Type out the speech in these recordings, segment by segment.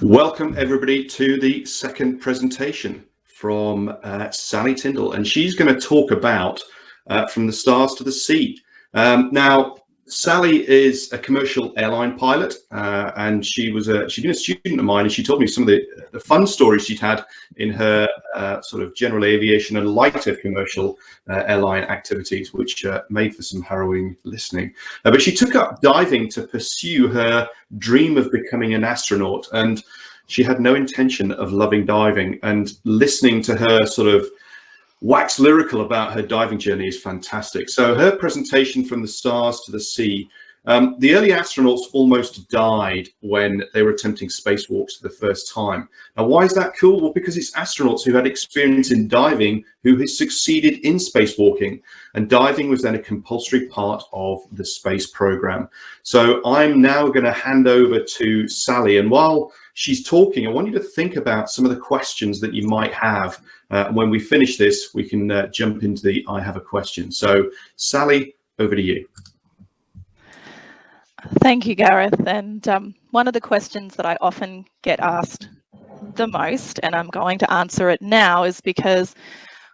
Welcome everybody to the second presentation from Sally Tindall, and she's going to talk about From the Stars to the Sea. Now, Sally is a commercial airline pilot, and she'd been a student of mine, and she told me some of the fun stories she'd had in her sort of general aviation and lighter commercial airline activities, which made for some harrowing listening. But she took up diving to pursue her dream of becoming an astronaut, and she had no intention of loving diving. And listening to her sort of wax lyrical about her diving journey is fantastic. So her presentation, From the Stars to the Sea, the early astronauts almost died when they were attempting spacewalks for the first time. Now, why is that cool? Well, because it's astronauts who had experience in diving who had succeeded in spacewalking, and diving was then a compulsory part of the space program. So I'm now going to hand over to Sally, and while she's talking, I want you to think about some of the questions that you might have. When we finish this, we can jump into the I have a question. So Sally, over to you. Thank you, Gareth. And one of the questions that I often get asked the most, and I'm going to answer it now, is because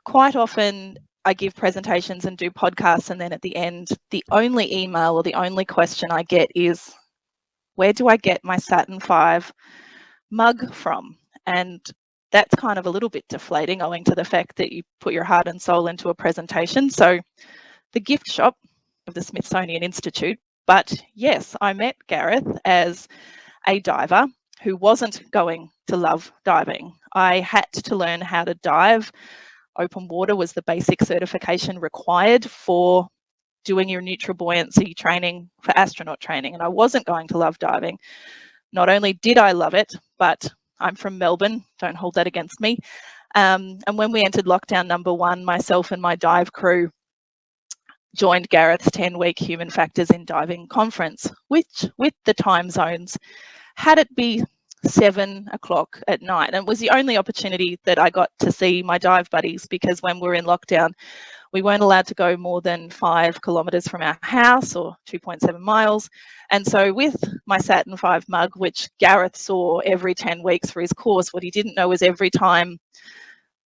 quite often I give presentations and do podcasts, and then at the end, the only email or the only question I get is, where do I get my Saturn V mug from? And that's kind of a little bit deflating, owing to the fact that you put your heart and soul into a presentation. So the gift shop of the Smithsonian Institute. But yes, I met Gareth as a diver who wasn't going to love diving. I had to learn how to dive. Open water was the basic certification required for doing your neutral buoyancy training for astronaut training, and I wasn't going to love diving. Not only did I love it, but I'm from Melbourne, don't hold that against me. And when we entered lockdown number 1, myself and my dive crew joined Gareth's 10-week Human Factors in Diving conference, which with the time zones had it be 7 o'clock at night. And it was the only opportunity that I got to see my dive buddies, because when we were in lockdown, we weren't allowed to go more than 5 kilometres from our house, or 2.7 miles. And so with my Saturn V mug, which Gareth saw every 10 weeks for his course, what he didn't know was every time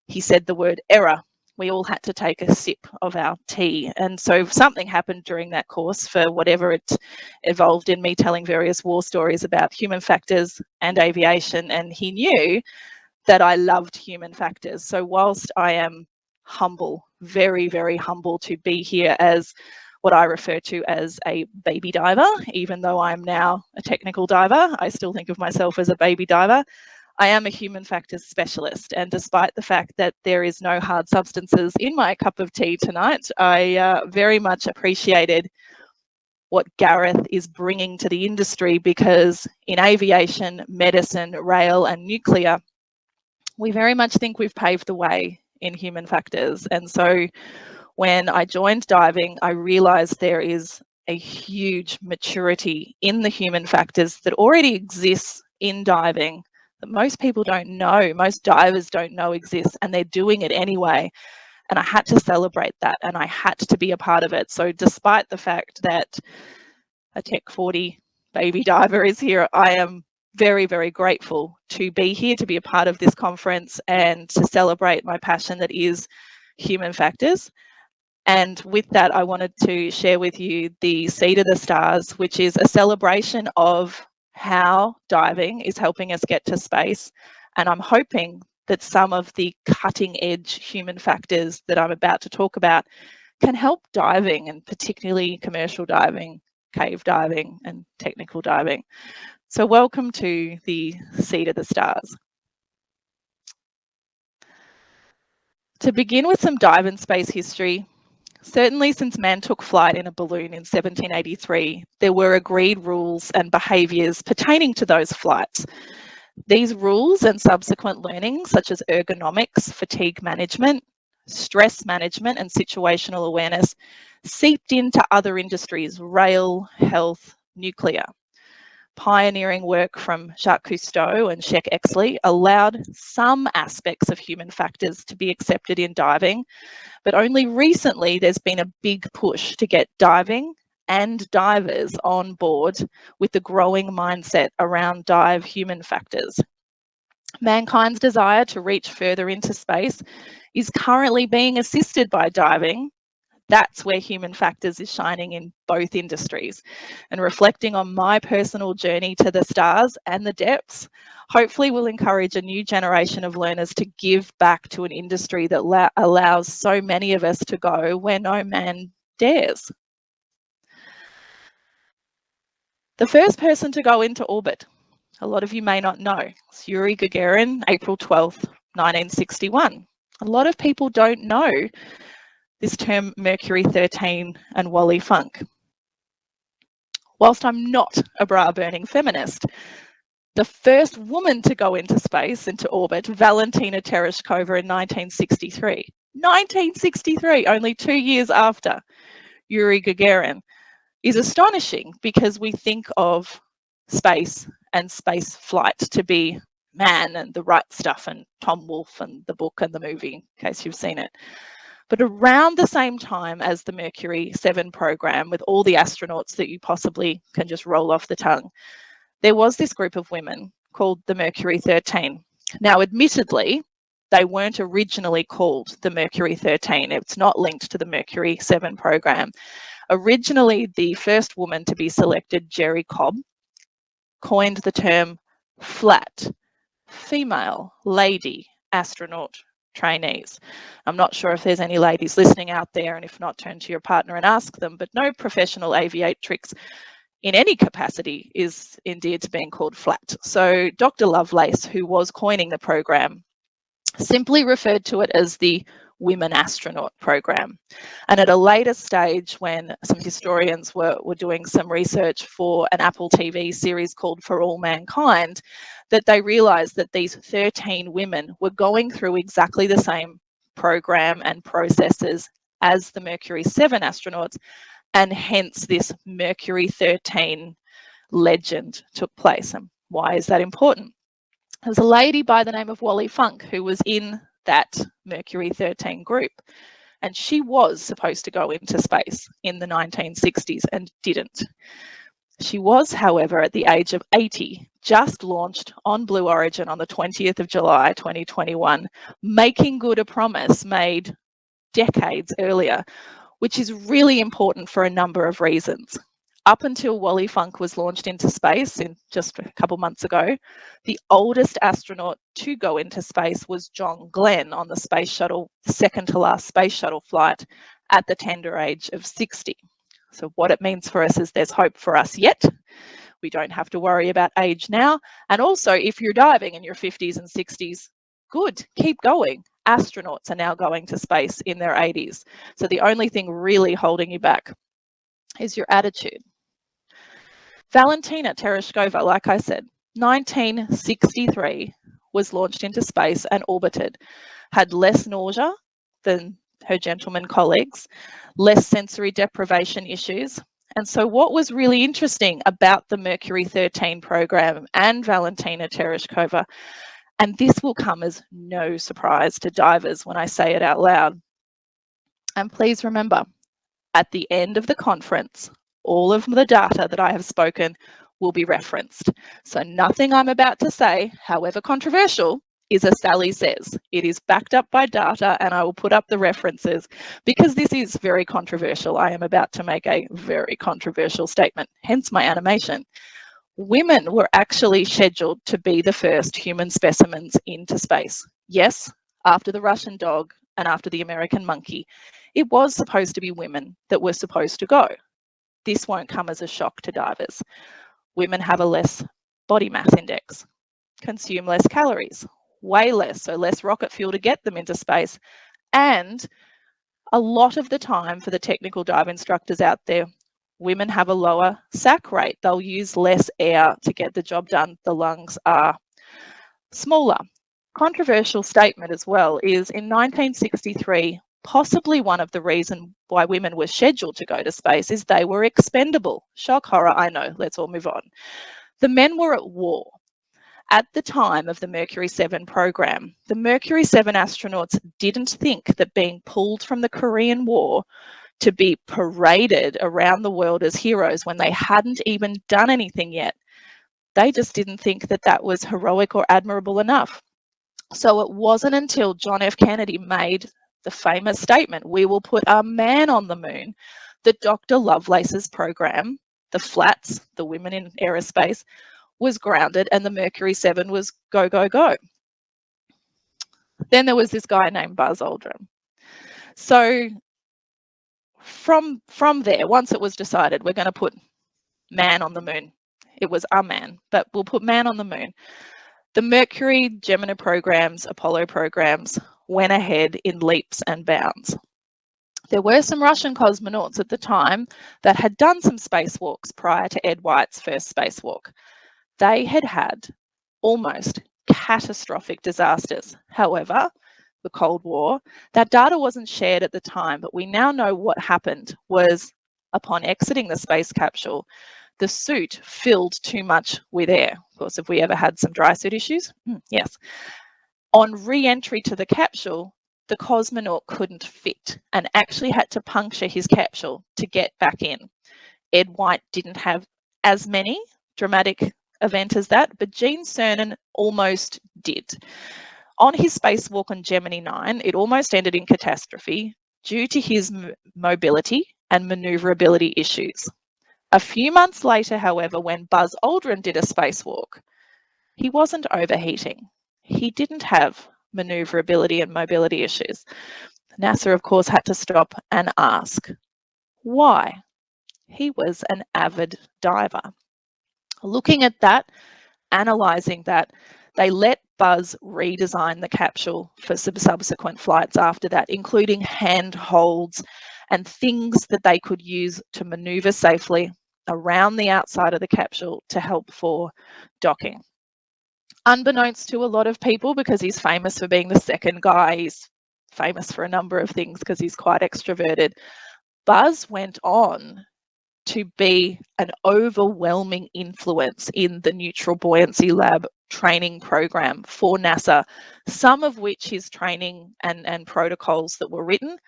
he said the word error, we all had to take a sip of our tea. And so something happened during that course, for whatever it evolved in, me telling various war stories about human factors and aviation, and he knew that I loved human factors. So whilst I am humble, very, very humble to be here as what I refer to as a baby diver, even though I'm now a technical diver, I still think of myself as a baby diver. I am a human factors specialist, and despite the fact that there is no hard substances in my cup of tea tonight, I very much appreciated what Gareth is bringing to the industry, because in aviation, medicine, rail and nuclear, we very much think we've paved the way in human factors. And so when I joined diving, I realized there is a huge maturity in the human factors that already exists in diving, that most people don't know, most divers don't know exists, and they're doing it anyway. And I had to celebrate that, and I had to be a part of it. So despite the fact that a Tech 40 baby diver is here, I am very, very grateful to be here, to be a part of this conference, and to celebrate my passion that is human factors. And with that, I wanted to share with you the Sea to the Stars, which is a celebration of how diving is helping us get to space. And I'm hoping that some of the cutting edge human factors that I'm about to talk about can help diving, and particularly commercial diving, cave diving and technical diving. So welcome to the Sea to the Stars. To begin with some dive and space history, certainly since man took flight in a balloon in 1783, there were agreed rules and behaviours pertaining to those flights. These rules and subsequent learnings, such as ergonomics, fatigue management, stress management and situational awareness, seeped into other industries: rail, health, nuclear. Pioneering work from Jacques Cousteau and Sheck Exley allowed some aspects of human factors to be accepted in diving, but only recently there's been a big push to get diving and divers on board with the growing mindset around dive human factors. Mankind's desire to reach further into space is currently being assisted by diving. That's where human factors is shining in both industries. And reflecting on my personal journey to the stars and the depths, hopefully will encourage a new generation of learners to give back to an industry that allows so many of us to go where no man dares. The first person to go into orbit, a lot of you may not know, it's Yuri Gagarin, April 12th, 1961. A lot of people don't know this term Mercury 13 and Wally Funk. Whilst I'm not a bra-burning feminist, the first woman to go into space, into orbit, Valentina Tereshkova in 1963. 1963, only 2 years after Yuri Gagarin, is astonishing because we think of space and space flight to be man and the right stuff and Tom Wolfe and the book and the movie, in case you've seen it. But around the same time as the Mercury 7 program, with all the astronauts that you possibly can just roll off the tongue, there was this group of women called the Mercury 13. Now, admittedly, they weren't originally called the Mercury 13. It's not linked to the Mercury 7 program. Originally, the first woman to be selected, Jerry Cobb, coined the term flat, female, lady, astronaut trainees. I'm not sure if there's any ladies listening out there, and if not, turn to your partner and ask them, but no professional aviatrix in any capacity is endeared to being called flat. So Dr. Lovelace, who was coining the program, simply referred to it as the Women Astronaut Program. And at a later stage, when some historians were doing some research for an Apple TV series called For All Mankind, that they realized that these 13 women were going through exactly the same program and processes as the Mercury 7 astronauts, and hence this Mercury 13 legend took place. And why is that important? There's a lady by the name of Wally Funk who was in that Mercury 13 group, and she was supposed to go into space in the 1960s and didn't. She was, however, at the age of 80, just launched on Blue Origin on the 20th of July 2021, making good a promise made decades earlier, which is really important for a number of reasons. Up until Wally Funk was launched into space in just a couple months ago, the oldest astronaut to go into space was John Glenn on the space shuttle, second to last space shuttle flight, at the tender age of 60. So what it means for us is there's hope for us yet. We don't have to worry about age now. And also, if you're diving in your 50s and 60s, good, keep going. Astronauts are now going to space in their 80s. So the only thing really holding you back is your attitude. Valentina Tereshkova, like I said, 1963, was launched into space and orbited, had less nausea than her gentleman colleagues, less sensory deprivation issues. And so what was really interesting about the Mercury 13 program and Valentina Tereshkova, and this will come as no surprise to divers when I say it out loud, and please remember, at the end of the conference, all of the data that I have spoken will be referenced. So nothing I'm about to say, however controversial, is as Sally says. It is backed up by data, and I will put up the references because this is very controversial. I am about to make a very controversial statement, hence my animation. Women were actually scheduled to be the first human specimens into space. Yes, after the Russian dog and after the American monkey, it was supposed to be women that were supposed to go. This won't come as a shock to divers. Women have a less body mass index, consume less calories, way less, so less rocket fuel to get them into space. And a lot of the time, for the technical dive instructors out there, women have a lower sac rate. They'll use less air to get the job done. The lungs are smaller. Controversial statement as well is in 1963, possibly one of the reasons why women were scheduled to go to space is they were expendable. Shock, horror, I know, let's all move on. The men were at war. At the time of the Mercury 7 program, the Mercury 7 astronauts didn't think that being pulled from the Korean War to be paraded around the world as heroes when they hadn't even done anything yet. They just didn't think that that was heroic or admirable enough. So it wasn't until John F. Kennedy made the famous statement, "We will put a man on the moon," that Dr. Lovelace's program, the Flats, the Women in Aerospace, was grounded and the Mercury 7 was go, go, go. Then there was this guy named Buzz Aldrin. So from there, once it was decided we're going to put man on the moon, it was a man, but we'll put man on the moon. The Mercury, Gemini programs, Apollo programs went ahead in leaps and bounds. There were some Russian cosmonauts at the time that had done some spacewalks prior to Ed White's first spacewalk. They had had almost catastrophic disasters. However, the Cold War, that data wasn't shared at the time, but we now know what happened was upon exiting the space capsule, the suit filled too much with air. Of course, have we ever had some dry suit issues? Yes. On re-entry to the capsule, the cosmonaut couldn't fit and actually had to puncture his capsule to get back in. Ed White didn't have as many dramatic events as that, but Gene Cernan almost did. On his spacewalk on Gemini 9, it almost ended in catastrophe due to his mobility and maneuverability issues. A few months later, however, when Buzz Aldrin did a spacewalk, he wasn't overheating. He didn't have maneuverability and mobility issues. NASA, of course, had to stop and ask, why? He was an avid diver. Looking at that, analysing that, they let Buzz redesign the capsule for some subsequent flights after that, including handholds and things that they could use to manoeuvre safely around the outside of the capsule to help for docking. Unbeknownst to a lot of people, because he's famous for being the second guy, he's famous for a number of things because he's quite extroverted, Buzz went on to be an overwhelming influence in the Neutral Buoyancy Lab training program for NASA, some of which his training and protocols that were written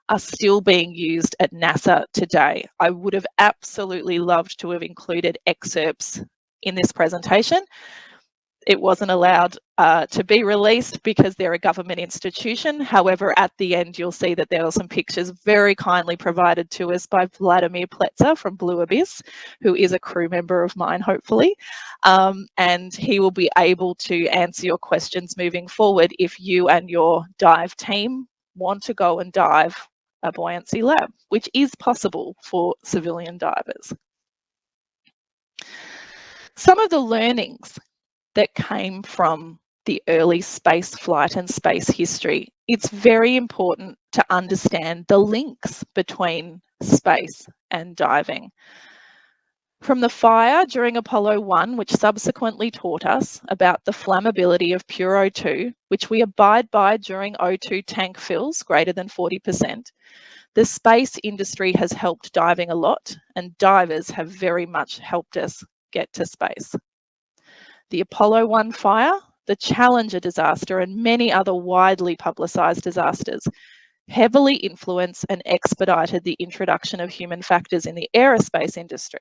are still being used at NASA today. I would have absolutely loved to have included excerpts in this presentation. It wasn't allowed to be released because they're a government institution. However, at the end, you'll see that there are some pictures very kindly provided to us by Vladimir Pletzer from Blue Abyss, who is a crew member of mine, hopefully. And he will be able to answer your questions moving forward if you and your dive team want to go and dive a buoyancy lab, which is possible for civilian divers. Some of the learnings that came from the early space flight and space history, it's very important to understand the links between space and diving. From the fire during Apollo 1, which subsequently taught us about the flammability of pure O2, which we abide by during O2 tank fills greater than 40%, the space industry has helped diving a lot, and divers have very much helped us get to space. The Apollo 1 fire, the Challenger disaster, and many other widely publicised disasters heavily influenced and expedited the introduction of human factors in the aerospace industry.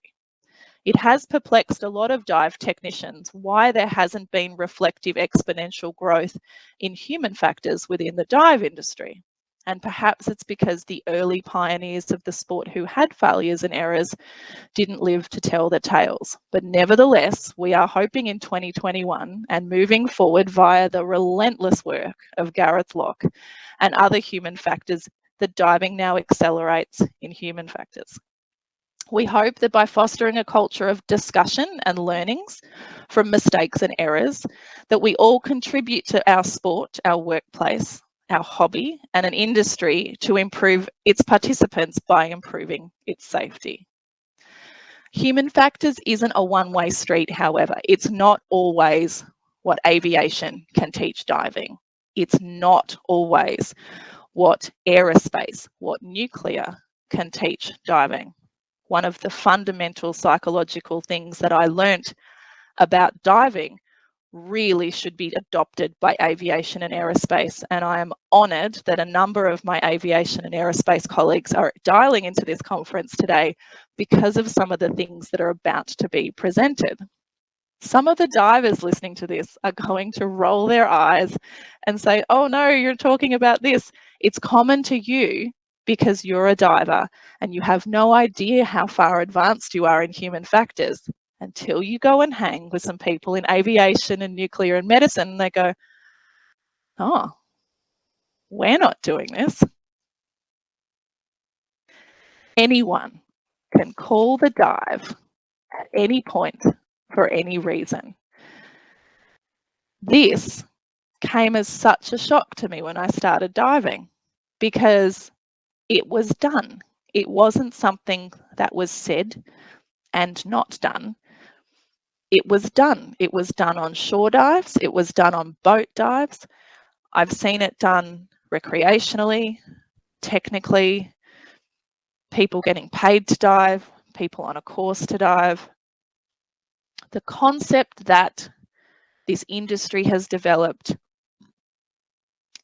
It has perplexed a lot of dive technicians why there hasn't been reflective exponential growth in human factors within the dive industry. And perhaps it's because the early pioneers of the sport who had failures and errors didn't live to tell their tales. But nevertheless, we are hoping in 2021 and moving forward via the relentless work of Gareth Locke and other human factors that diving now accelerates in human factors. We hope that by fostering a culture of discussion and learnings from mistakes and errors, that we all contribute to our sport, our workplace, our hobby, and an industry to improve its participants by improving its safety. Human factors isn't a one-way street, however. It's not always what aviation can teach diving. It's not always what aerospace, what nuclear can teach diving. One of the fundamental psychological things that I learnt about diving really should be adopted by aviation and aerospace. And I am honoured that a number of my aviation and aerospace colleagues are dialing into this conference today because of some of the things that are about to be presented. Some of the divers listening to this are going to roll their eyes and say, oh no, you're talking about this. It's common to you because you're a diver and you have no idea how far advanced you are in human factors until you go and hang with some people in aviation and nuclear and medicine and they go, oh, we're not doing this. Anyone can call the dive at any point for any reason. This came as such a shock to me when I started diving because it was done. It wasn't something that was said and not done. It was done. It was done on shore dives. It was done on boat dives. I've seen it done recreationally, technically, people getting paid to dive, people on a course to dive. The concept that this industry has developed,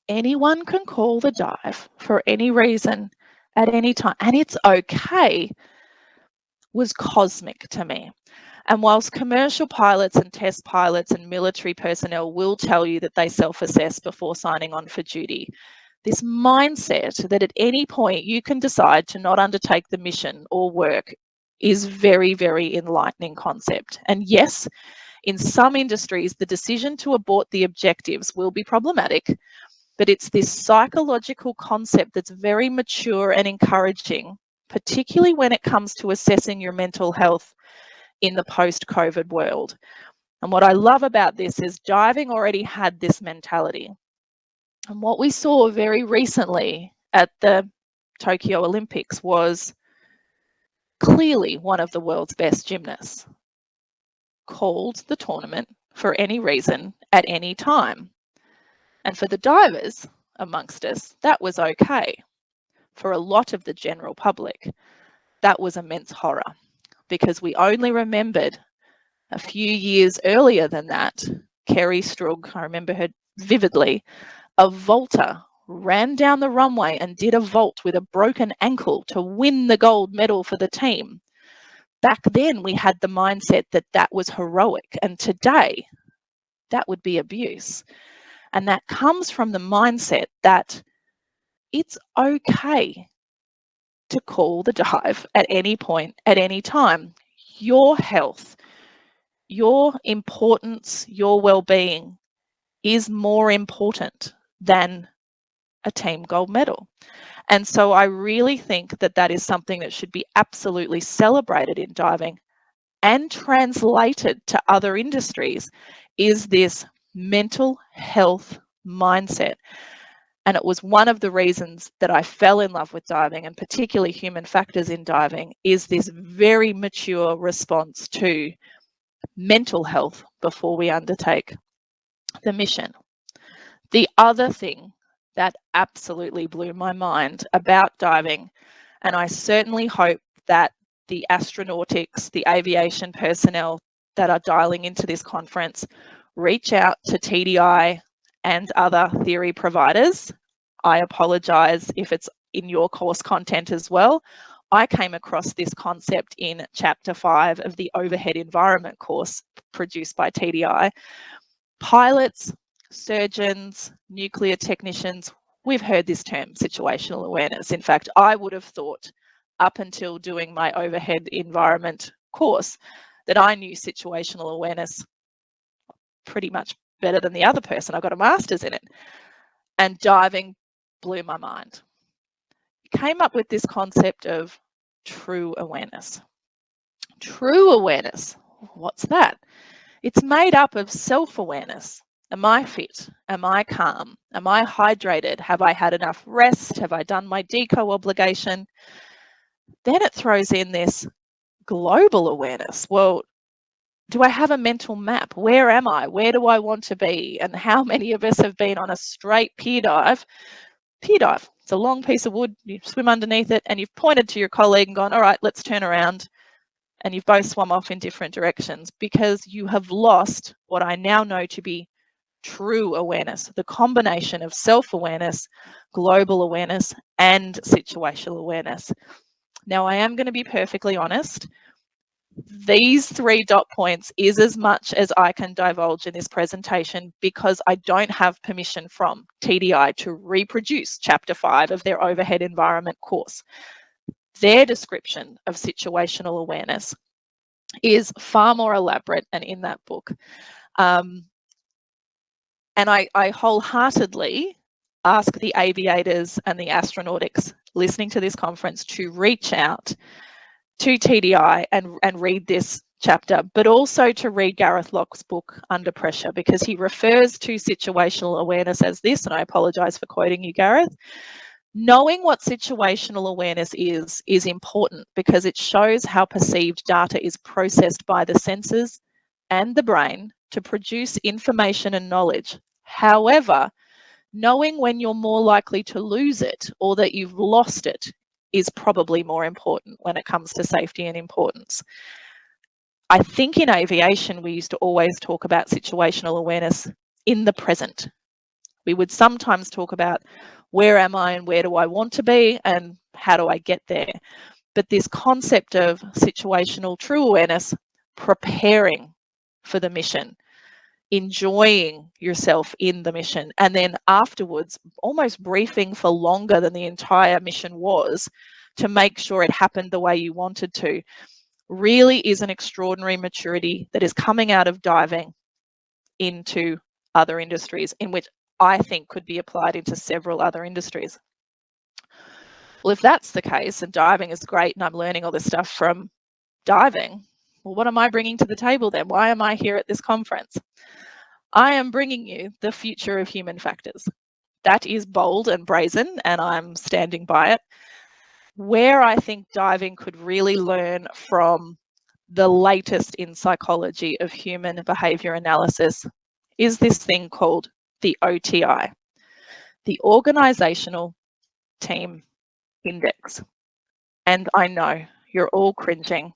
anyone can call the dive for any reason at any time, and it's okay, was cosmic to me. And whilst commercial pilots and test pilots and military personnel will tell you that they self-assess before signing on for duty, this mindset that at any point you can decide to not undertake the mission or work is very, very enlightening concept. And yes, in some industries, the decision to abort the objectives will be problematic, but it's this psychological concept that's very mature and encouraging, particularly when it comes to assessing your mental health in the post-COVID world. And what I love about this is diving already had this mentality. And what we saw very recently at the Tokyo Olympics was clearly one of the world's best gymnasts called the tournament for any reason at any time. And for the divers amongst us, that was okay. For a lot of the general public, that was immense horror because we only remembered a few years earlier than that, Kerry Strug, I remember her vividly, a vaulter ran down the runway and did a vault with a broken ankle to win the gold medal for the team. Back then, we had the mindset that that was heroic, and today, that would be abuse. And that comes from the mindset that it's okay to call the dive at any point, at any time. Your health, your importance, your well-being is more important than a team gold medal. And so I really think that that is something that should be absolutely celebrated in diving and translated to other industries, is this mental health mindset. And it was one of the reasons that I fell in love with diving, and particularly human factors in diving, is this very mature response to mental health before we undertake the mission. The other thing that absolutely blew my mind about diving, and I certainly hope that the astronautics, the aviation personnel that are dialing into this conference reach out to TDI and other theory providers. I apologise if it's in your course content as well. I came across this concept in chapter 5 of the overhead environment course produced by TDI. Pilots, surgeons, nuclear technicians, we've heard this term, situational awareness. In fact, I would have thought up until doing my overhead environment course that I knew situational awareness pretty much better than the other person. I got a master's in it. And diving blew my mind. Came up with this concept of true awareness. True awareness, what's that? It's made up of self-awareness. Am I fit? Am I calm? Am I hydrated? Have I had enough rest? Have I done my deco obligation? Then it throws in this global awareness. Well, do I have a mental map? Where am I? Where do I want to be? And how many of us have been on a straight pier dive? Pier dive, it's a long piece of wood, you swim underneath it, and you've pointed to your colleague and gone, all right, let's turn around. And you've both swum off in different directions because you have lost what I now know to be true awareness, the combination of self-awareness, global awareness, and situational awareness. Now, I am going to be perfectly honest. These 3 dot points is as much as I can divulge in this presentation because I don't have permission from TDI to reproduce Chapter 5 of their Overhead Environment course. Their description of situational awareness is far more elaborate and in that book. And I wholeheartedly ask the aviators and the astronautics listening to this conference to reach out to TDI and read this chapter, but also to read Gareth Locke's book, Under Pressure, because he refers to situational awareness as this, and I apologise for quoting you, Gareth. Knowing what situational awareness is important because it shows how perceived data is processed by the senses and the brain to produce information and knowledge. However, knowing when you're more likely to lose it or that you've lost it is probably more important when it comes to safety and importance. I think in aviation, we used to always talk about situational awareness in the present. We would sometimes talk about where am I and where do I want to be and how do I get there. But this concept of situational true awareness, preparing for the mission, enjoying yourself in the mission, and then afterwards almost briefing for longer than the entire mission was to make sure it happened the way you wanted to, really is an extraordinary maturity that is coming out of diving into other industries, in which I think could be applied into several other industries. Well, if that's the case and diving is great and I'm learning all this stuff from diving, well, what am I bringing to the table then? Why am I here at this conference? I am bringing you the future of human factors. That is bold and brazen, and I'm standing by it. Where I think diving could really learn from the latest in psychology of human behavior analysis is this thing called the OTI, the Organizational Team Index. And I know you're all cringing.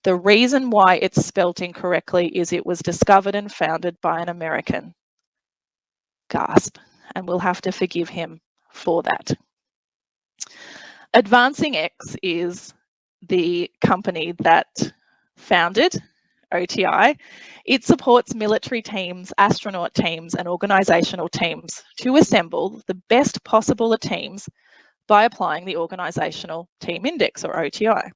The reason why it's spelt incorrectly is it was discovered and founded by an American. Gasp. And we'll have to forgive him for that. Advancing X is the company that founded OTI. It supports military teams, astronaut teams, and organizational teams to assemble the best possible teams by applying the Organizational Team Index, or OTI.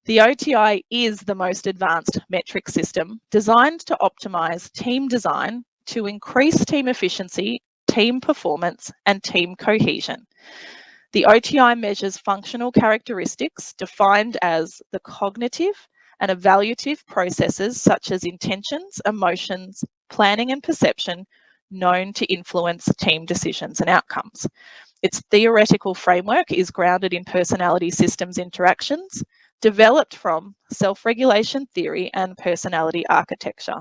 The OTI is the most advanced metric system designed to optimize team design to increase team efficiency, team performance, and team cohesion. The OTI measures functional characteristics defined as the cognitive and evaluative processes such as intentions, emotions, planning, and perception known to influence team decisions and outcomes. Its theoretical framework is grounded in personality systems interactions, developed from self-regulation theory and personality architecture.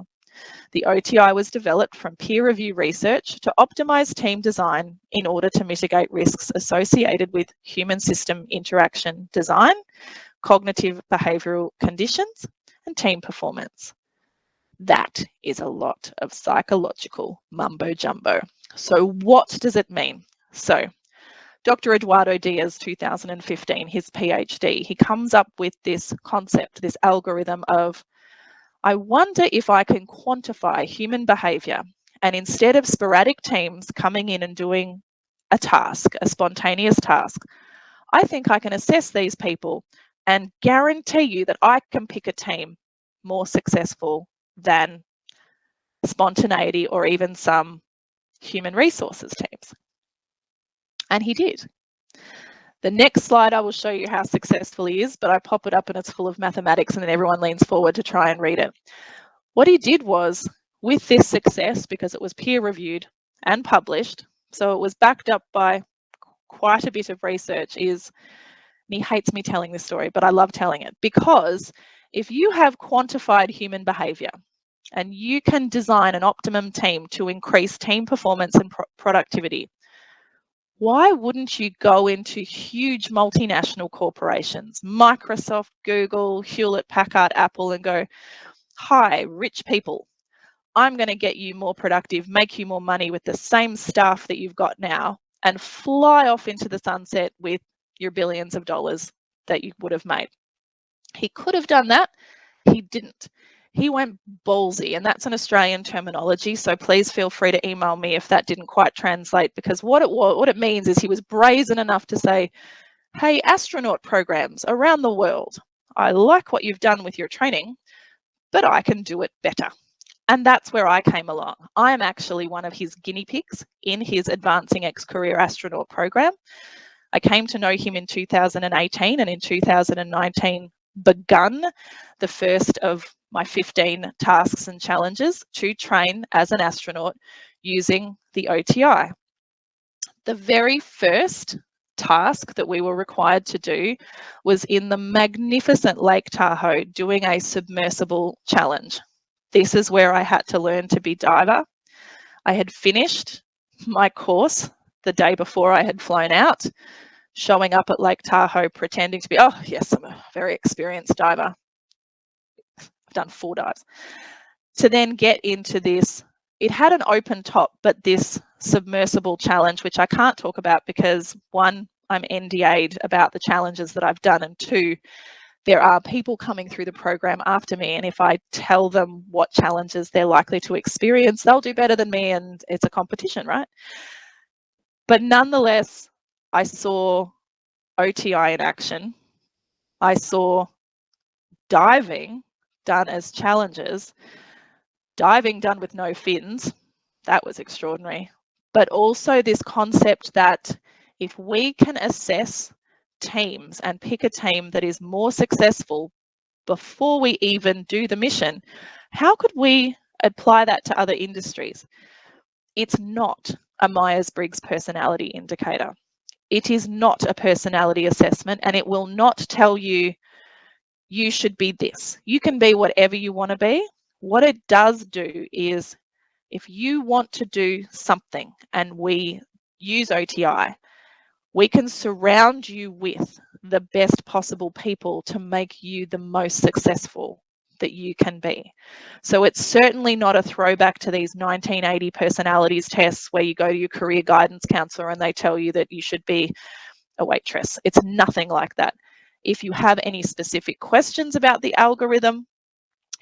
The OTI was developed from peer review research to optimize team design in order to mitigate risks associated with human system interaction design, cognitive behavioral conditions, and team performance. That is a lot of psychological mumbo jumbo. So what does it mean? So Dr. Eduardo Diaz, 2015, his PhD, he comes up with this concept, this algorithm of, I wonder if I can quantify human behavior, and instead of sporadic teams coming in and doing a task, a spontaneous task, I think I can assess these people and guarantee you that I can pick a team more successful than spontaneity or even some human resources teams. And he did. The next slide, I will show you how successful he is, but I pop it up and it's full of mathematics and then everyone leans forward to try and read it. What he did was, with this success, because it was peer reviewed and published, so it was backed up by quite a bit of research, is, and he hates me telling this story, but I love telling it, because if you have quantified human behavior and you can design an optimum team to increase team performance and productivity, why wouldn't you go into huge multinational corporations, Microsoft, Google, Hewlett Packard, Apple, and go, hi, rich people, I'm going to get you more productive, make you more money with the same staff that you've got now, and fly off into the sunset with your billions of dollars that you would have made. He could have done that. He didn't. He went ballsy, and that's an Australian terminology, so please feel free to email me if that didn't quite translate, because what it means is he was brazen enough to say, hey, astronaut programs around the world, I like what you've done with your training, but I can do it better. And that's where I came along. I am actually one of his guinea pigs in his Advancing X Career Astronaut program. I came to know him in 2018, and in 2019 begun the first of my 15 tasks and challenges to train as an astronaut using the OTI. The very first task that we were required to do was in the magnificent Lake Tahoe doing a submersible challenge. This is where I had to learn to be diver. I had finished my course the day before I had flown out, showing up at Lake Tahoe pretending to be, oh yes, I'm a very experienced diver. I've done 4 dives. To then get into this, it had an open top, but this submersible challenge, which I can't talk about because 1, I'm NDA'd about the challenges that I've done, and 2, there are people coming through the program after me, and if I tell them what challenges they're likely to experience, they'll do better than me, and it's a competition, right? But nonetheless, I saw OTI in action. I saw diving done as challenges, diving done with no fins. That was extraordinary. But also this concept that if we can assess teams and pick a team that is more successful before we even do the mission, how could we apply that to other industries? It's not a Myers-Briggs personality indicator. It is not a personality assessment, and it will not tell you you should be this. You can be whatever you want to be. What it does do is, if you want to do something and we use OTI, we can surround you with the best possible people to make you the most successful that you can be. So it's certainly not a throwback to these 1980 personalities tests where you go to your career guidance counselor and they tell you that you should be a waitress. It's nothing like that. If you have any specific questions about the algorithm,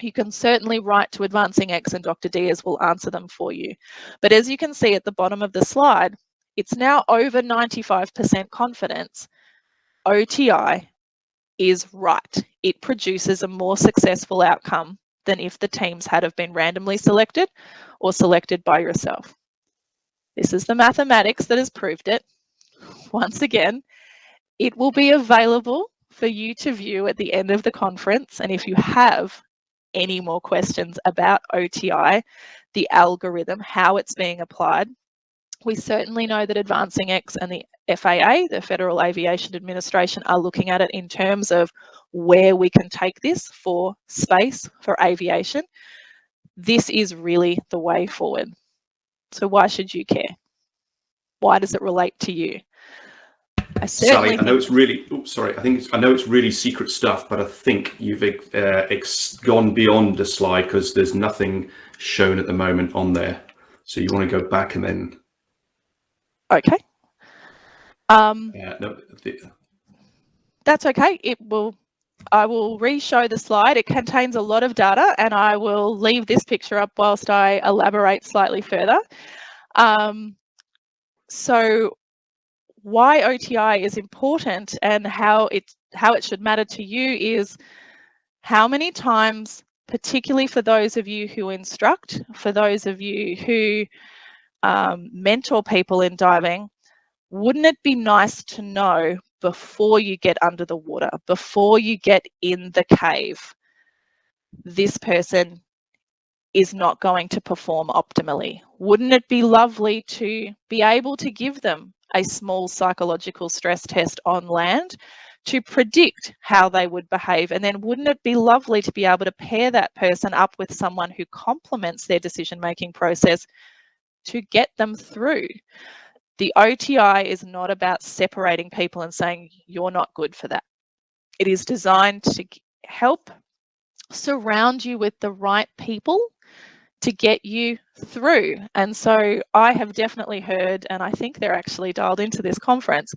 you can certainly write to Advancing X and Dr. Diaz will answer them for you. But as you can see at the bottom of the slide, it's now over 95% confidence. OTI is right. It produces a more successful outcome than if the teams had have been randomly selected or selected by yourself. This is the mathematics that has proved it. Once again, it will be available for you to view at the end of the conference. And if you have any more questions about OTI, the algorithm, how it's being applied, we certainly know that Advancing X and the FAA, the Federal Aviation Administration, are looking at it in terms of where we can take this for space, for aviation. This is really the way forward. So why should you care? Why does it relate to you? Sally, I know it's really, I know it's really secret stuff, but I think you've gone beyond the slide because there's nothing shown at the moment on there. So you want to go back and then. Okay. No, that's okay. I will re-show the slide. It contains a lot of data, and I will leave this picture up whilst I elaborate slightly further. So why OTI is important and how it should matter to you is how many times, particularly for those of you who instruct, for those of you who mentor people in diving, wouldn't it be nice to know before you get under the water, before you get in the cave, this person is not going to perform optimally? Wouldn't it be lovely to be able to give them a small psychological stress test on land to predict how they would behave? And then wouldn't it be lovely to be able to pair that person up with someone who complements their decision-making process to get them through? The OTI is not about separating people and saying, you're not good for that. It is designed to help surround you with the right people to get you through. And so I have definitely heard, and I think they're actually dialed into this conference,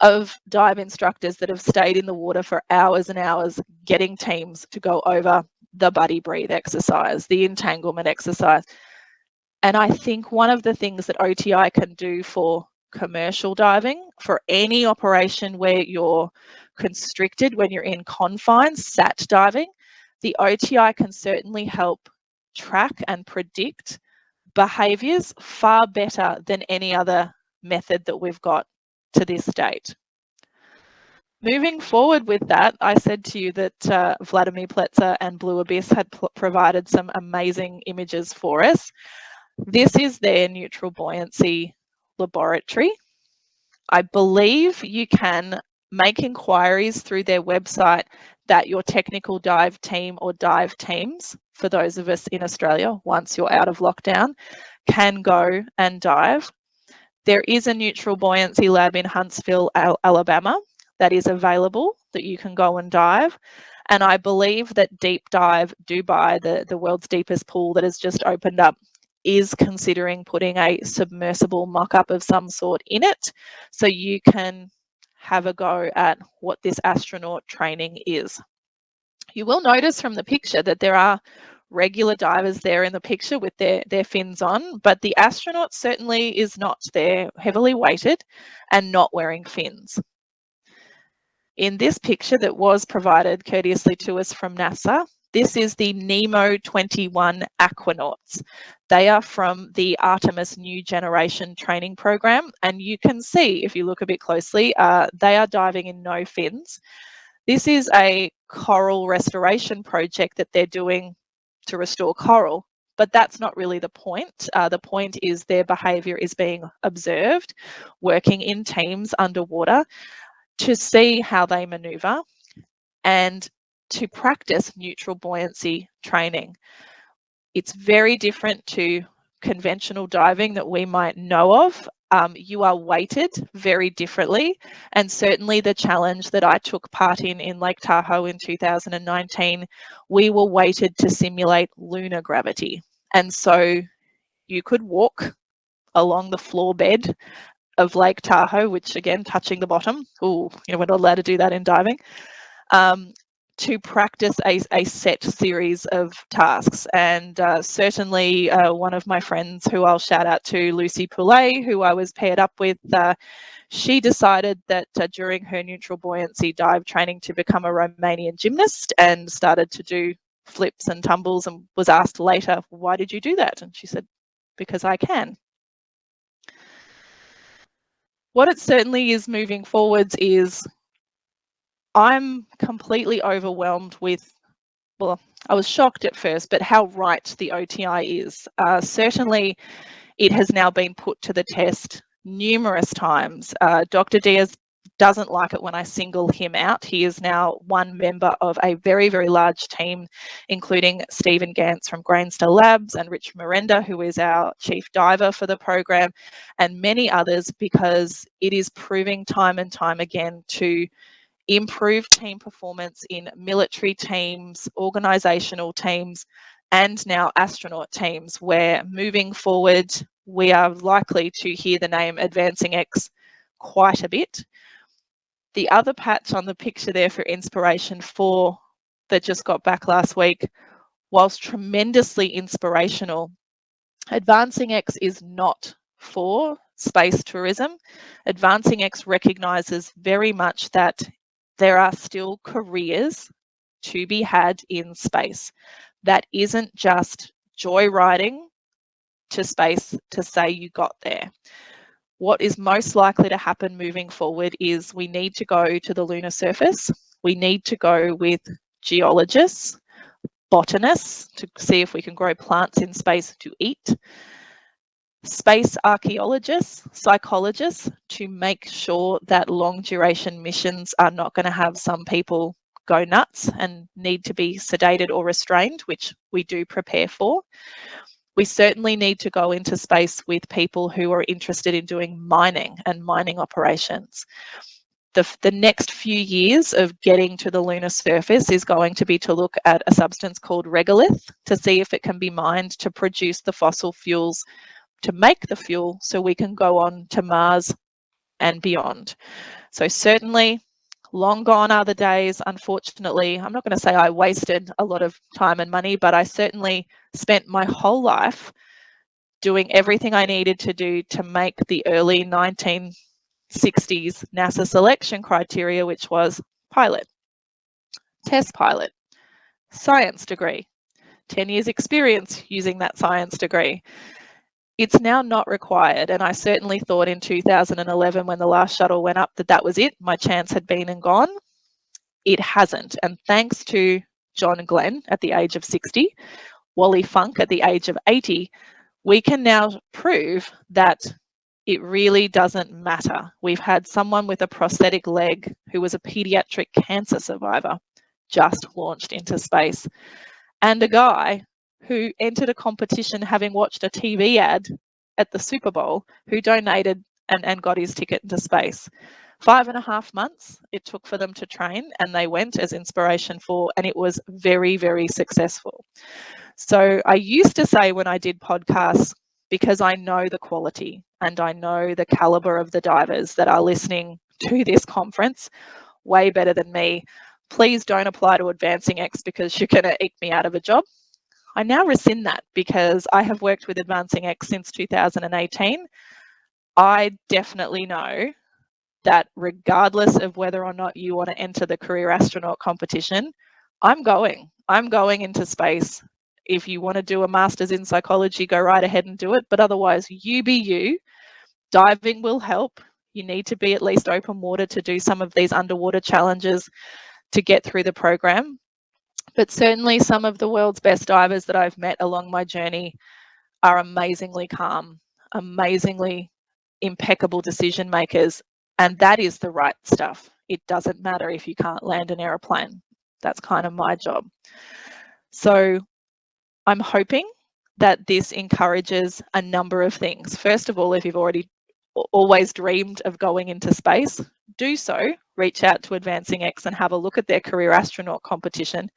of dive instructors that have stayed in the water for hours and hours getting teams to go over the buddy breathe exercise, the entanglement exercise. And I think one of the things that OTI can do for commercial diving, for any operation where you're constricted, when you're in confines, sat diving, the OTI can certainly help track and predict behaviours far better than any other method that we've got to this date. Moving forward with that, I said to you that Vladimir Pletzer and Blue Abyss had provided some amazing images for us. This is their neutral buoyancy laboratory. I believe you can make inquiries through their website that your technical dive team or dive teams, for those of us in Australia, once you're out of lockdown, can go and dive. There is a neutral buoyancy lab in Huntsville, Alabama, that is available that you can go and dive. And I believe that Deep Dive Dubai, the world's deepest pool that has just opened up, is considering putting a submersible mock-up of some sort in it, so you can have a go at what this astronaut training is. You will notice from the picture that there are regular divers there in the picture with their fins on, but the astronaut certainly is not. They're heavily weighted and not wearing fins. In this picture that was provided courteously to us from NASA, this is the Nemo 21 Aquanauts. They are from the Artemis New Generation training program, and you can see, if you look a bit closely, they are diving in no fins. This is a coral restoration project that they're doing to restore coral, but that's not really the point. The point is their behaviour is being observed, working in teams underwater to see how they manoeuvre and to practice neutral buoyancy training. It's very different to conventional diving that we might know of. You are weighted very differently, and certainly the challenge that I took part in Lake Tahoe in 2019, we were weighted to simulate lunar gravity. And so you could walk along the floor bed of Lake Tahoe, which again, touching the bottom. Ooh, we're not allowed to do that in diving. To practice a set series of tasks. And certainly one of my friends, who I'll shout out to, Lucy Poulet, who I was paired up with, she decided that during her neutral buoyancy dive training to become a Romanian gymnast, and started to do flips and tumbles, and was asked later, why did you do that? And she said, because I can. What it certainly is moving forwards is I'm completely overwhelmed with, well, I was shocked at first, but how right the OTI is. Certainly, it has now been put to the test numerous times. Dr. Diaz doesn't like it when I single him out. He is now one member of a very, very large team, including Stephen Gantz from Grainstar Labs and Rich Miranda, who is our chief diver for the program, and many others, because it is proving time and time again to improve team performance in military teams, organisational teams, and now astronaut teams, where moving forward we are likely to hear the name Advancing X quite a bit. The other patch on the picture there for Inspiration 4 that just got back last week, whilst tremendously inspirational, Advancing X is not for space tourism. Advancing X recognises very much that there are still careers to be had in space. That isn't just joyriding to space to say you got there. What is most likely to happen moving forward is we need to go to the lunar surface. We need to go with geologists, botanists to see if we can grow plants in space to eat, space archaeologists, psychologists, to make sure that long duration missions are not going to have some people go nuts and need to be sedated or restrained, which we do prepare for. We certainly need to go into space with people who are interested in doing mining and mining operations. the next few years of getting to the lunar surface is going to be to look at a substance called regolith to see if it can be mined to produce the fossil fuels to make the fuel so we can go on to Mars and beyond. So certainly long gone are the days. Unfortunately, I'm not going to say I wasted a lot of time and money, but I certainly spent my whole life doing everything I needed to do to make the early 1960s NASA selection criteria, which was pilot, test pilot, science degree, 10 years experience using that science degree. It's now not required, and I certainly thought in 2011 when the last shuttle went up that was it, my chance had been and gone. It hasn't, and thanks to John Glenn at the age of 60, Wally Funk at the age of 80, we can now prove that it really doesn't matter. We've had someone with a prosthetic leg who was a pediatric cancer survivor just launched into space, and a guy who entered a competition having watched a TV ad at the Super Bowl who donated and got his ticket into space. 5.5 months it took for them to train, and they went as inspiration for, and it was very, very successful. So I used to say when I did podcasts, because I know the quality and I know the caliber of the divers that are listening to this conference way better than me, please don't apply to Advancing X because you're going to eke me out of a job. I now rescind that because I have worked with Advancing X since 2018. I definitely know that regardless of whether or not you want to enter the career astronaut competition, I'm going into space. If you want to do a master's in psychology, go right ahead and do it. But otherwise, you be you. Diving will help. You need to be at least open water to do some of these underwater challenges to get through the program. But certainly some of the world's best divers that I've met along my journey are amazingly calm, amazingly impeccable decision makers, and that is the right stuff. It doesn't matter if you can't land an aeroplane. That's kind of my job. So I'm hoping that this encourages a number of things. First of all, if you've always dreamed of going into space, do so. Reach out to Advancing X and have a look at their career astronaut competition.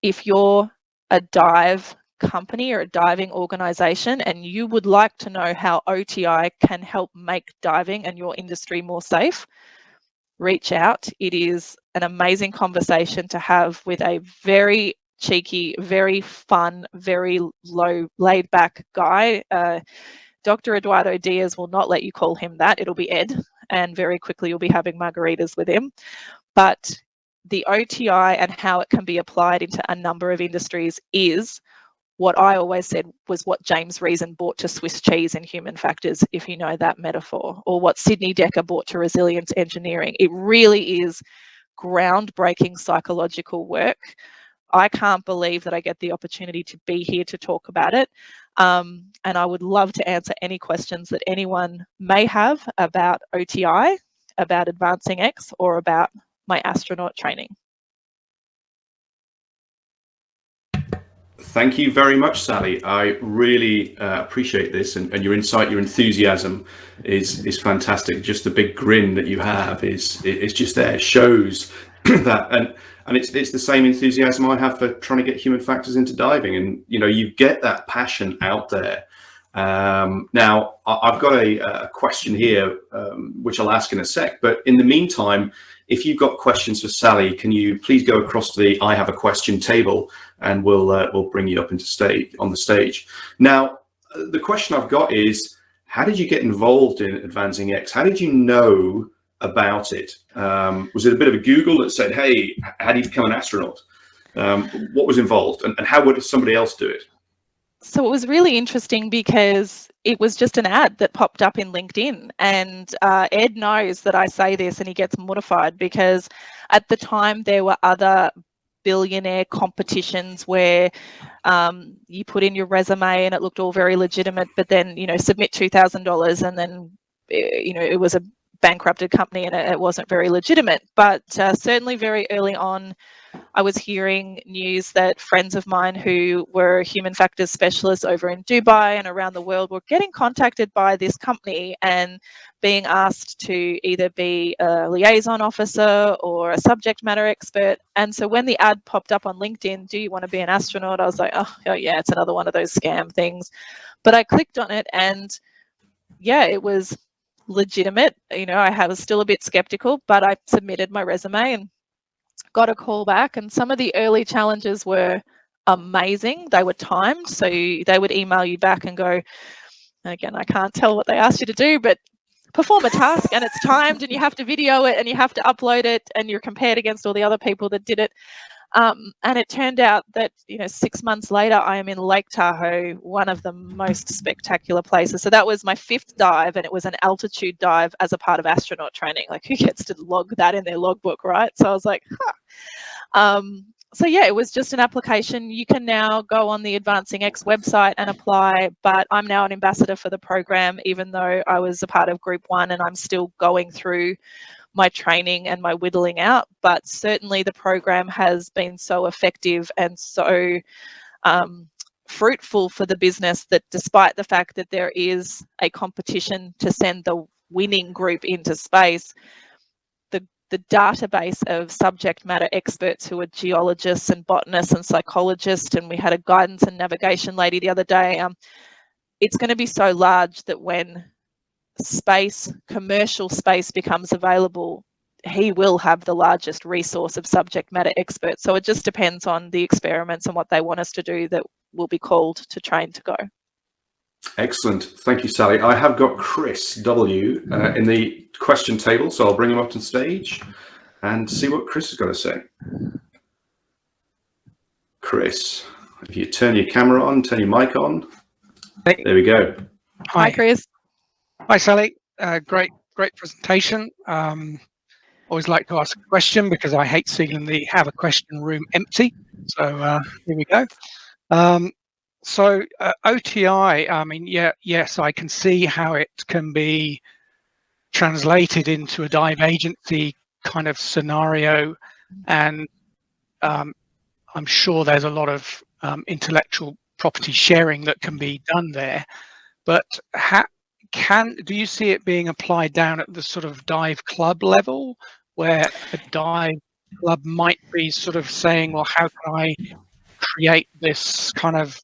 If you're a dive company or a diving organization and you would like to know how OTI can help make diving and your industry more safe, reach out. It is an amazing conversation to have with a very cheeky, very fun, very low laid back guy. Dr. Eduardo Diaz will not let you call him that. It'll be Ed, and very quickly you'll be having margaritas with him. But the OTI and how it can be applied into a number of industries is what I always said was what James Reason brought to Swiss cheese in Human Factors, if you know that metaphor, or what Sidney Decker brought to resilience engineering. It really is groundbreaking psychological work. I can't believe that I get the opportunity to be here to talk about it. And I would love to answer any questions that anyone may have about OTI, about Advancing X, or about my astronaut training. Thank you very much, Sally. I really appreciate this, and your insight, your enthusiasm is fantastic. Just the big grin that you have is just there. It shows that, and it's the same enthusiasm I have for trying to get Human Factors into diving, and you get that passion out there. Now I've got a question here, which I'll ask in a sec. But in the meantime, if you've got questions for Sally, can you please go across to the I have a question table, and we'll bring you up on the stage. Now, the question I've got is, how did you get involved in Advancing X? How did you know about it? Was it a bit of a Google that said, hey, how do you become an astronaut? What was involved, and how would somebody else do it? So it was really interesting because it was just an ad that popped up in LinkedIn, and Ed knows that I say this and he gets mortified because at the time there were other billionaire competitions where you put in your resume and it looked all very legitimate, but then submit $2,000 and then it was a bankrupted company and it wasn't very legitimate. But certainly very early on, I was hearing news that friends of mine who were human factors specialists over in Dubai and around the world were getting contacted by this company and being asked to either be a liaison officer or a subject matter expert. And so when the ad popped up on LinkedIn, do you want to be an astronaut? I was like, oh yeah, it's another one of those scam things. But I clicked on it and yeah, it was legitimate. I was still a bit skeptical, but I submitted my resume and got a call back. And some of the early challenges were amazing. They were timed. So they would email you back and go, again, I can't tell what they asked you to do, but perform a task and it's timed and you have to video it and you have to upload it and you're compared against all the other people that did it. And it turned out that, 6 months later, I am in Lake Tahoe, one of the most spectacular places. So that was my 5th dive, and it was an altitude dive as a part of astronaut training. Like, who gets to log that in their logbook, right? So I was like, So yeah, it was just an application. You can now go on the Advancing X website and apply, but I'm now an ambassador for the program, even though I was a part of Group 1 and I'm still going through my training and my whittling out. But certainly the program has been so effective and so fruitful for the business that despite the fact that there is a competition to send the winning group into space, the database of subject matter experts who are geologists and botanists and psychologists, and we had a guidance and navigation lady the other day, it's going to be so large that when commercial space becomes available, he will have the largest resource of subject matter experts. So it just depends on the experiments and what they want us to do that will be called to train to go. Excellent. Thank you, Sally. I have got Chris W. In the question table, so I'll bring him up to stage and see what Chris has got to say. Chris, if you turn your camera on, turn your mic on. Hey. There we go. Hi, Chris. Hi, Sally. Great presentation. Always like to ask a question because I hate seeing the have a question room empty. So here we go. So OTI, I mean, yes, I can see how it can be translated into a dive agency kind of scenario, and I'm sure there's a lot of intellectual property sharing that can be done there. But do you see it being applied down at the sort of dive club level, where a dive club might be sort of saying, well, how can I create this kind of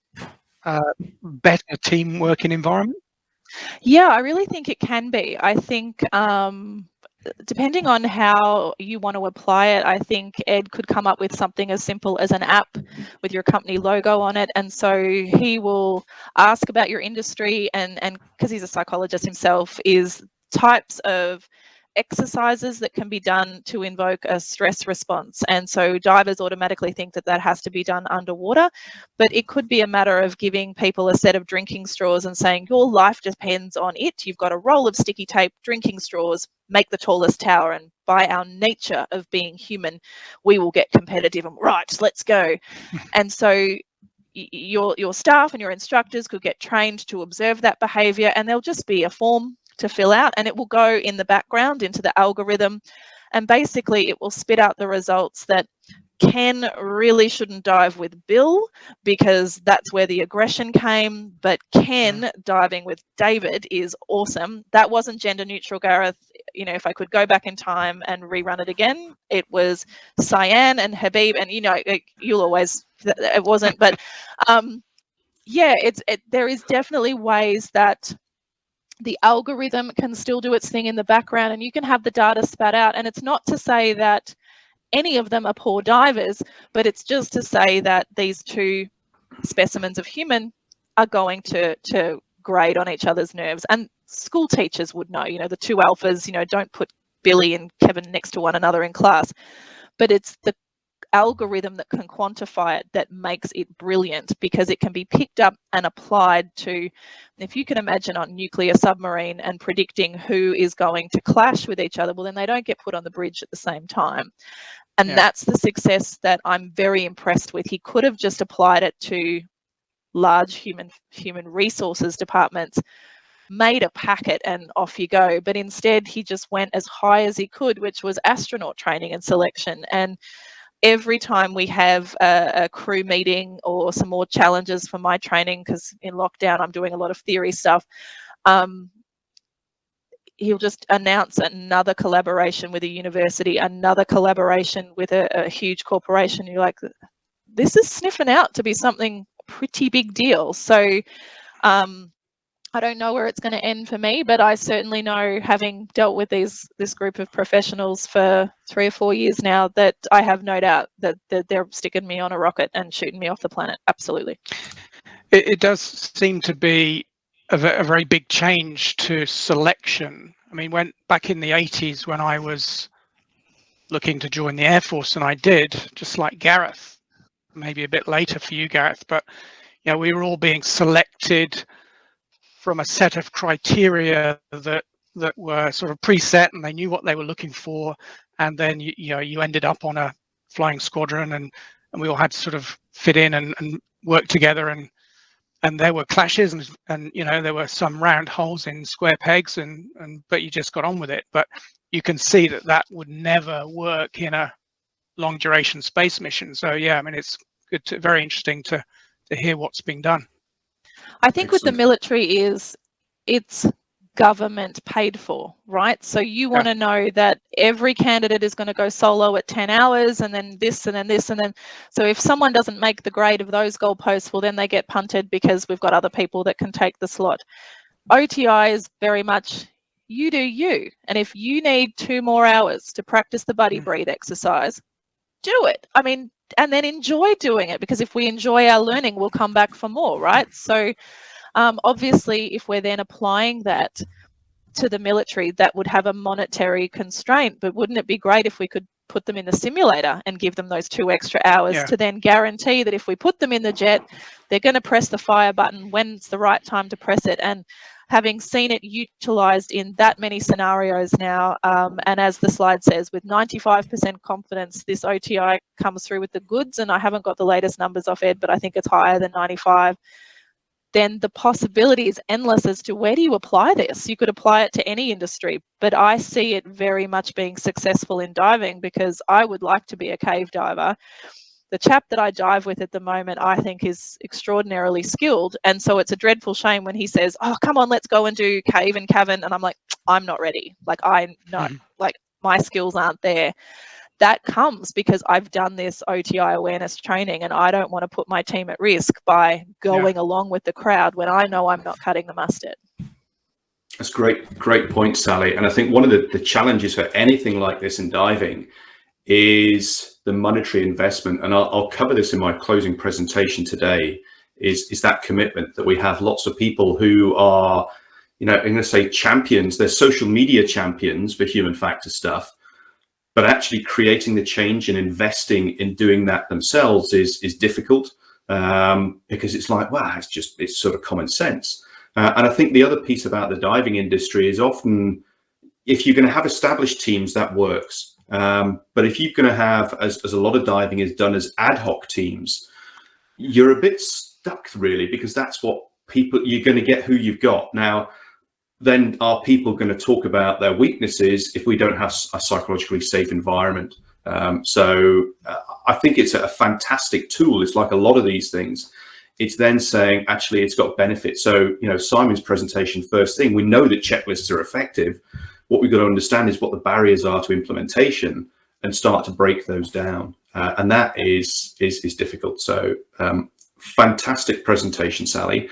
better team working environment? Yeah, I really think it can be. I think depending on how you want to apply it, I think Ed could come up with something as simple as an app with your company logo on it. And so he will ask about your industry and because he's a psychologist himself, is types of exercises that can be done to invoke a stress response. And so divers automatically think that has to be done underwater, but it could be a matter of giving people a set of drinking straws and saying your life depends on it. You've got a roll of sticky tape, drinking straws, make the tallest tower, and by our nature of being human, we will get competitive and right, let's go. And so your staff and your instructors could get trained to observe that behavior, and there'll just be a form to fill out, and it will go in the background into the algorithm, and basically it will spit out the results that Ken really shouldn't dive with Bill because that's where the aggression came, but Ken diving with David is awesome. That wasn't gender neutral, Gareth. If I could go back in time and rerun it again, it was Cyan and Habib, and you'll always, it wasn't, but yeah, there is definitely ways that the algorithm can still do its thing in the background and you can have the data spat out. And it's not to say that any of them are poor divers, but it's just to say that these two specimens of human are going to grade on each other's nerves. And school teachers would know, the two alphas, don't put Billy and Kevin next to one another in class. But it's the algorithm that can quantify it that makes it brilliant, because it can be picked up and applied to, if you can imagine on nuclear submarine and predicting who is going to clash with each other, well, then they don't get put on the bridge at the same time. And that's the success that I'm very impressed with. He could have just applied it to large human resources departments, made a packet and off you go. But instead he just went as high as he could, which was astronaut training and selection. And every time we have a crew meeting or some more challenges for my training, because in lockdown I'm doing a lot of theory stuff, he'll just announce another collaboration with a university, another collaboration with a huge corporation. You're like, this is sniffing out to be something pretty big deal. So I don't know where it's going to end for me, but I certainly know, having dealt with this group of professionals for 3 or 4 years now, that I have no doubt that they're sticking me on a rocket and shooting me off the planet. Absolutely. It does seem to be a very big change to selection. I mean, back in the 80s, when I was looking to join the Air Force, and I did, just like Gareth, maybe a bit later for you, Gareth, but we were all being selected from a set of criteria that were sort of preset, and they knew what they were looking for, and then you ended up on a flying squadron, and we all had to sort of fit in and work together, and there were clashes, and there were some round holes in square pegs, but you just got on with it. But you can see that would never work in a long duration space mission. So yeah, I mean, it's good, very interesting to hear what's being done. I think with the military it's government paid for, right? So you want to know that every candidate is going to go solo at 10 hours and then this and then this and then. So if someone doesn't make the grade of those goalposts, well, then they get punted because we've got other people that can take the slot. OTI is very much you do you. And if you need 2 more hours to practice the buddy breathe exercise, do it. I mean, and then enjoy doing it, because if we enjoy our learning, we'll come back for more, right? So obviously, if we're then applying that to the military, that would have a monetary constraint. But wouldn't it be great if we could put them in the simulator and give them those 2 extra hours to then guarantee that if we put them in the jet, they're going to press the fire button when it's the right time to press it? And having seen it utilized in that many scenarios now, and as the slide says, with 95% confidence, this OTI comes through with the goods, and I haven't got the latest numbers off Ed, but I think it's higher than 95, then the possibility is endless as to where do you apply this? You could apply it to any industry, but I see it very much being successful in diving, because I would like to be a cave diver. The chap that I dive with at the moment, I think, is extraordinarily skilled. And so it's a dreadful shame when he says, oh, come on, let's go and do cave and cavern. And I'm like, I'm not ready. Like, I know, like, my skills aren't there. That comes because I've done this OTI awareness training, and I don't want to put my team at risk by going along with the crowd when I know I'm not cutting the mustard. That's great point, Sally. And I think one of the challenges for anything like this in diving is the monetary investment. And I'll cover this in my closing presentation today, is that commitment that we have lots of people who are, I'm going to say champions. They're social media champions for human factor stuff, but actually creating the change and investing in doing that themselves is difficult, because it's like, wow, it's sort of common sense. And I think the other piece about the diving industry is often, if you're going to have established teams, that works. But if you're going to have, as a lot of diving is done as ad hoc teams, you're a bit stuck, really, because that's what you're going to get who you've got. Now, then are people going to talk about their weaknesses if we don't have a psychologically safe environment? So I think it's a fantastic tool. It's like a lot of these things. It's then saying, actually, it's got benefits. So, Simon's presentation, first thing, we know that checklists are effective. What we've got to understand is what the barriers are to implementation and start to break those down. And that is difficult. So fantastic presentation, Sally.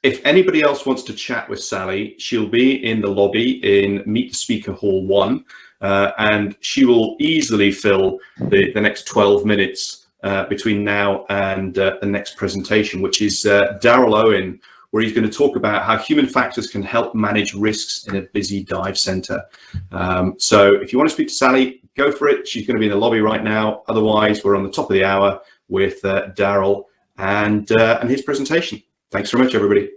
If anybody else wants to chat with Sally, she'll be in the lobby in Meet Speaker Hall 1, and she will easily fill the next 12 minutes between now and the next presentation, which is Daryl Owen, where he's going to talk about how human factors can help manage risks in a busy dive center. So if you want to speak to Sally, go for it. She's going to be in the lobby right now. Otherwise, we're on the top of the hour with Daryl and his presentation. Thanks very much, everybody.